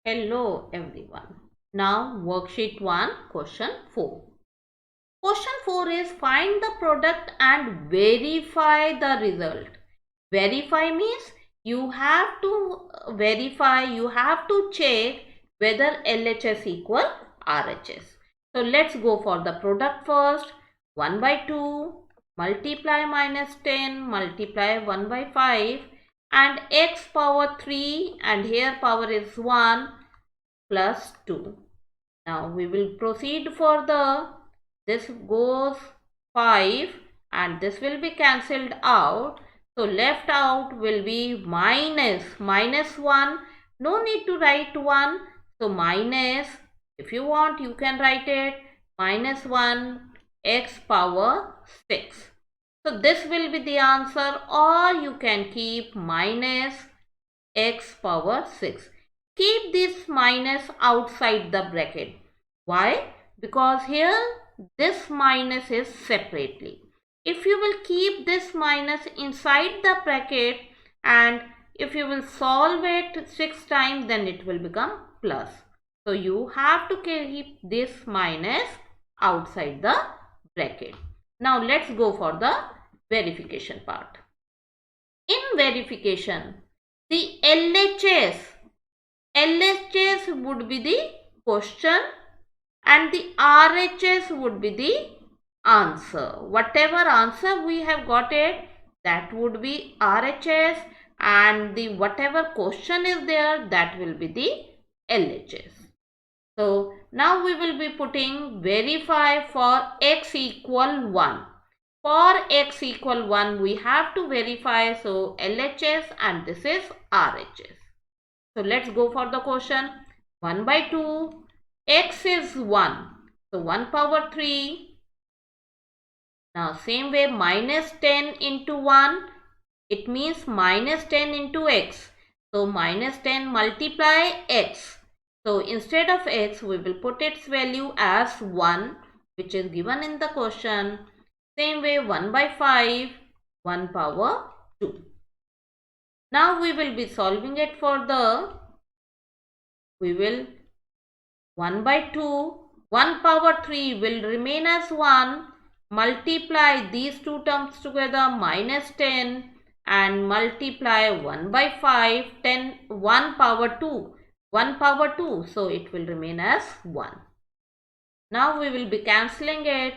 Hello everyone. Now worksheet 1 question 4. Question 4 is find the product and verify the result. Verify means you have to verify, you have to check whether LHS equal RHS. So let's go for the product first. 1 by 2 multiply minus 10 multiply 1 by 5 and x power 3 and here power is 1 plus 2. Now we will proceed further. This goes 5 and this will be cancelled out. So left out will be minus 1. No need to write 1. So minus, if you want you can write it minus 1 x power 6. So this will be the answer, or you can keep minus x power 6. Keep this minus outside the bracket. Why? Because here this minus is separately. If you will keep this minus inside the bracket and if you will solve it 6 times, then it will become plus. So you have to keep this minus outside the bracket. Now let's go for the verification part. In verification, the LHS would be the question and the RHS would be the answer. Whatever answer we have got it, that would be RHS, and the whatever question is there, that will be the LHS. So now we will be putting verify for x equal 1. For x equal 1 we have to verify, so LHS and this is RHS. So let's go for the question. 1 by 2, x is 1. So 1 power 3. Now same way minus 10 into 1, it means minus 10 into x. So minus 10 multiply x. So instead of x we will put its value as 1, which is given in the question. Same way 1 by 5, 1 power 2. Now we will be solving it further. We will 1 by 2, 1 power 3 will remain as 1. Multiply these two terms together, minus 10, and multiply 1 by 5, 10, 1 power 2. 1 power 2, so it will remain as 1. Now we will be cancelling it.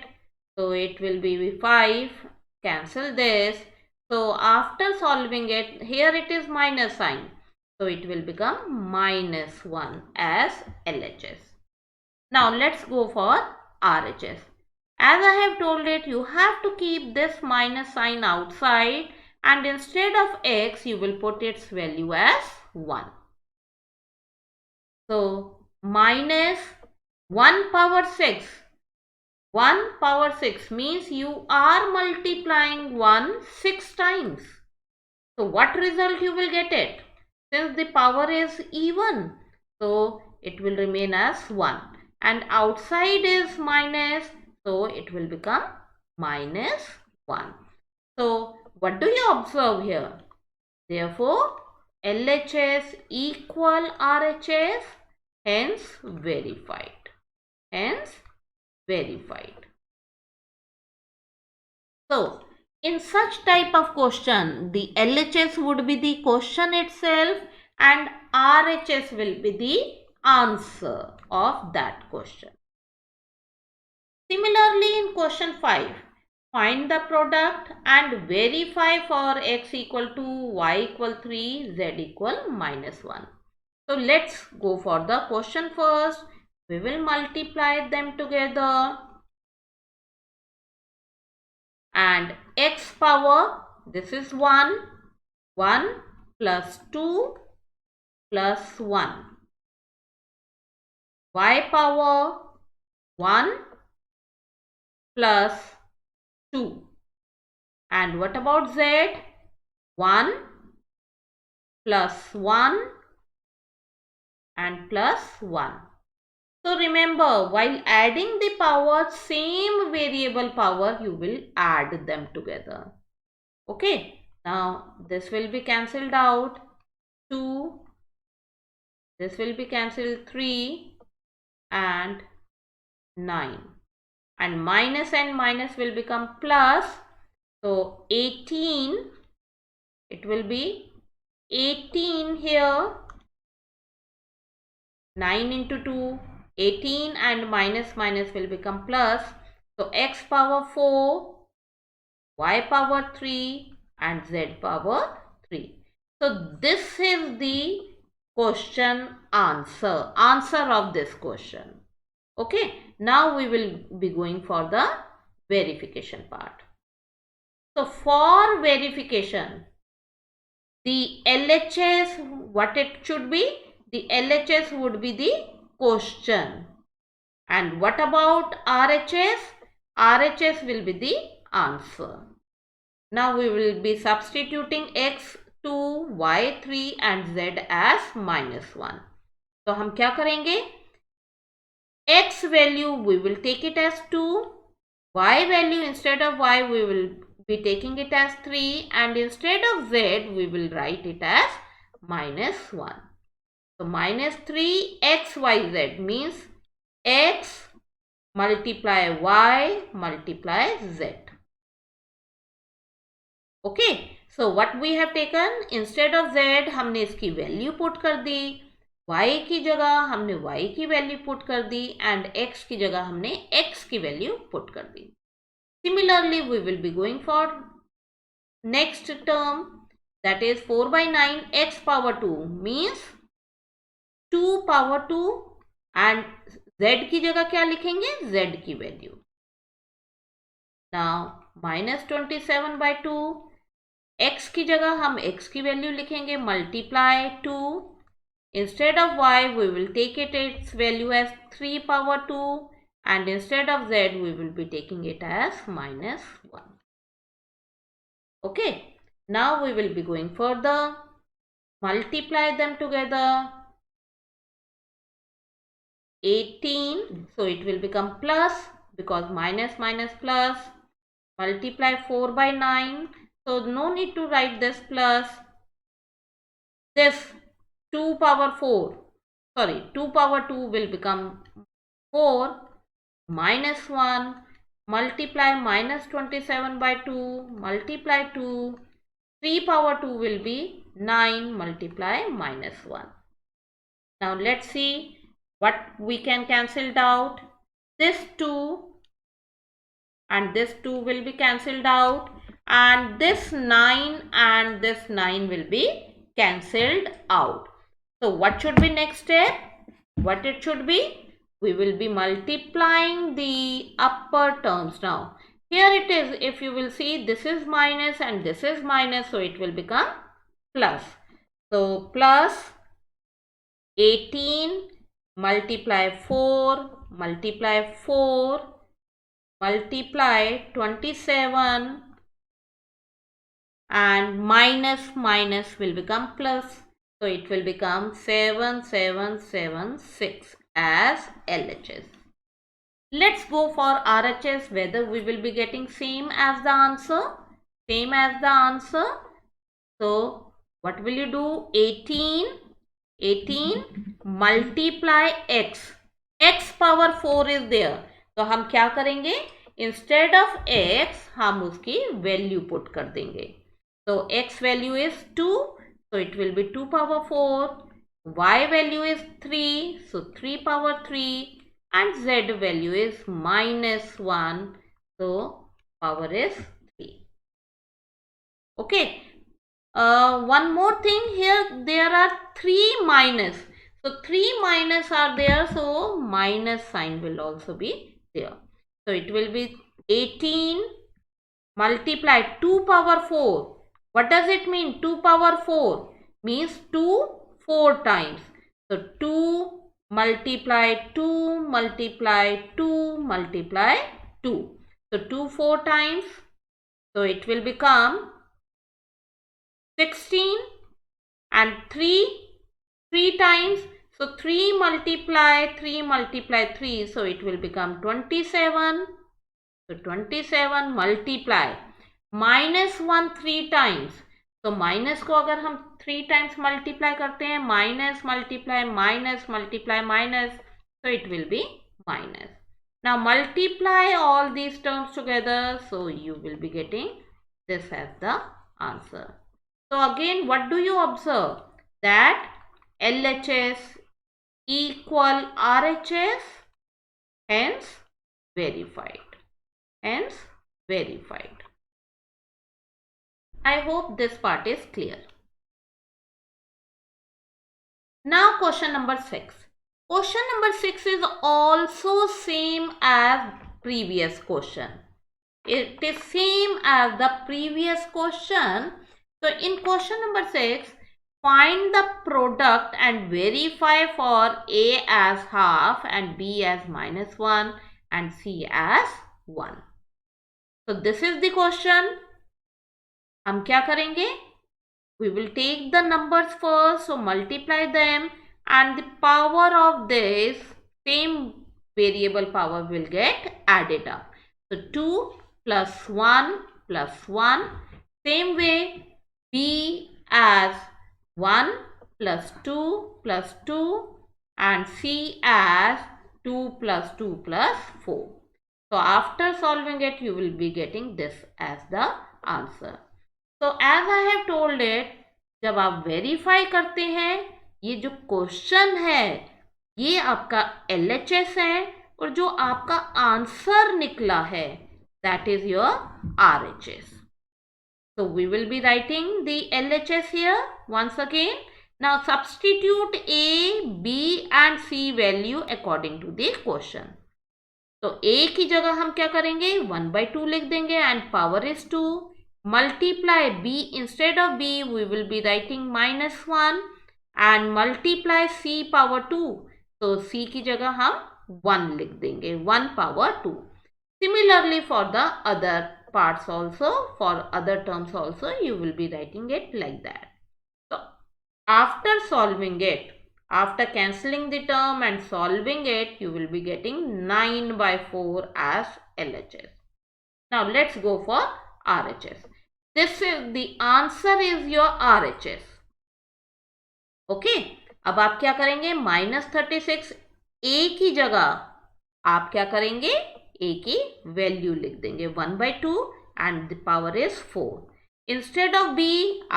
So it will be 5, cancel this. So after solving it, here it is minus sign. So it will become minus 1 as LHS. Now let's go for RHS. As I have told it, you have to keep this minus sign outside and instead of x, you will put its value as 1. So minus 1 power 6. 1 power 6 means you are multiplying 1 6 times. So what result you will get it? Since the power is even, so it will remain as 1. And outside is minus, so it will become minus 1. So what do you observe here? Therefore, LHS equal RHS, hence verified. Hence verified. So, in such type of question, the LHS would be the question itself and RHS will be the answer of that question. Similarly, in question 5, find the product and verify for x equal to y equal 3, z equal minus 1. So, let's go for the question first. We will multiply them together. And x power, this is 1 plus 2 plus 1. Y power 1 plus 2. And what about z? 1 plus 1 and plus 1. So remember, while adding the power, same variable power, you will add them together. Okay. Now this will be cancelled out. 2. This will be cancelled 3 and 9. And minus will become plus. So 18, it will be 18 here. 9 into 2, 18, and minus will become plus. So x power 4, y power 3 and z power 3. So this is the question answer of this question. Okay, now we will be going for the verification part. So for verification, the LHS, what it should be? The LHS would be the question. And what about RHS? RHS will be the answer. Now we will be substituting x2, y3 and z as -1. तो हम क्या करेंगे? X value we will take it as 2, y value instead of y we will be taking it as 3, and instead of z we will write it as -1. So minus 3xyz means x multiply y multiply z. Okay, so what we have taken, instead of z हमने इसकी value put कर दी, y की जगह हमने y की value put कर दी and x की जगह हमने x की वैल्यू पुट कर दी. Similarly, we will be going for next term, that is 4 by 9 x power 2 means 2 power 2 and z की जगह क्या लिखेंगे? z की value. Now minus 27 by 2, x की जगह हम x की वैल्यू लिखेंगे multiply 2. Instead of y we will take its value as 3 power 2 and instead of z we will be taking it as -1. Okay, now we will be going further. Multiply them together. 18, so it will become plus because minus plus. Multiply 4 by 9, so no need to write this plus. This 2 power 2 will become 4 minus 1. Multiply minus 27 by 2, multiply 2, 3 power 2 will be 9 multiply -1. Now let's see what we can cancel out. This 2 and this 2 will be cancelled out, and this 9 and this 9 will be cancelled out. So what should be next step? What it should be? We will be multiplying the upper terms now. Here it is, if you will see, this is minus and this is minus, so it will become plus. So plus 18 multiply 4 multiply 4 multiply 27 and minus will become plus. So it will become 7776 as LHS. Let's go for RHS, whether we will be getting same as the answer. So what will you do? 18 multiply x. x power 4 is there. तो हम क्या करेंगे? Instead of x हम उसकी value put कर देंगे. So x value is 2, so it will be 2 power 4. Y value is 3, so 3 power 3, and z value is -1, so power is 3. Okay. One more thing here, there are 3 minus. So 3 minus are there, so minus sign will also be there. So it will be 18 multiply 2 power 4. What does it mean? 2 power 4 means 2 4 times. So 2 multiply 2 multiply 2 multiply 2. So 2 4 times. So it will become 16 and 3 times. So 3 multiply 3, so it will become 27. So 27 multiply -1 3 times. तो minus को अगर हम 3 times multiply करते हैं, minus multiply minus multiply minus, so it will be minus. Now multiply all these terms together, so you will be getting this as the answer. So again, what do you observe? That LHS equal RHS, hence verified. Hence verified. I hope this part is clear. Now question number 6. Question number 6 is also same as previous question. It is same as the previous question. So in question number 6, find the product and verify for A as half and B as -1 and C as 1. So this is the question. हम क्या करेंगे? We will take the numbers first, so multiply them, and the power of this same variable power will get added up. So 2 plus 1 plus 1. Same way, B as 1 plus 2 plus 2 and C as 2 plus 2 plus 4. So after solving it, you will be getting this as the answer. So as I have told it, जब आप verify करते हैं, ये जो question है ये आपका LHS है और जो आपका आंसर निकला है that is your RHS. So we will be writing the LHS here once again. Now substitute A, B and C value according to the question. तो A की जगह हम क्या करेंगे? 1/2 लिख देंगे and power is 2. Multiply B, instead of B we will be writing -1 and multiply C power 2. तो C की जगह हम 1 लिख देंगे, 1 power 2. Similarly for the other parts also, for other terms also you will be writing it like that. So after solving it, after cancelling the term and solving it, you will be getting 9/4 as LHS. Now let's go for RHS. This is the answer is your RHS. Okay. अब आप क्या करेंगे? -36 A की जगह आप क्या करेंगे? A की वैल्यू लिख देंगे 1/2 and the power is 4. Instead of B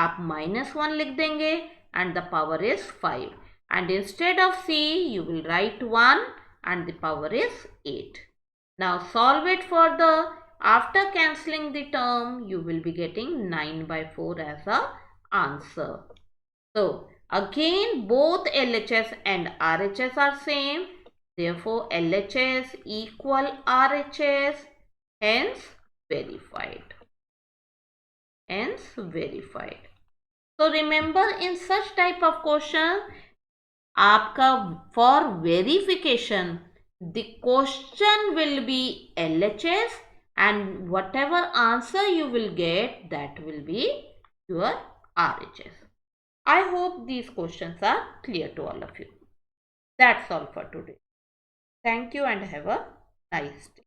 आप -1 लिख देंगे and the power is 5. And instead of C you will write 1 and the power is 8. Now solve it further. After cancelling the term, you will be getting 9/4 as a answer. So again, both LHS and RHS are same. Therefore, LHS equal RHS, hence verified. Hence verified. So remember, in such type of question, आपका for verification, the question will be LHS. And whatever answer you will get, that will be your RHS. I hope these questions are clear to all of you. That's all for today. Thank you and have a nice day.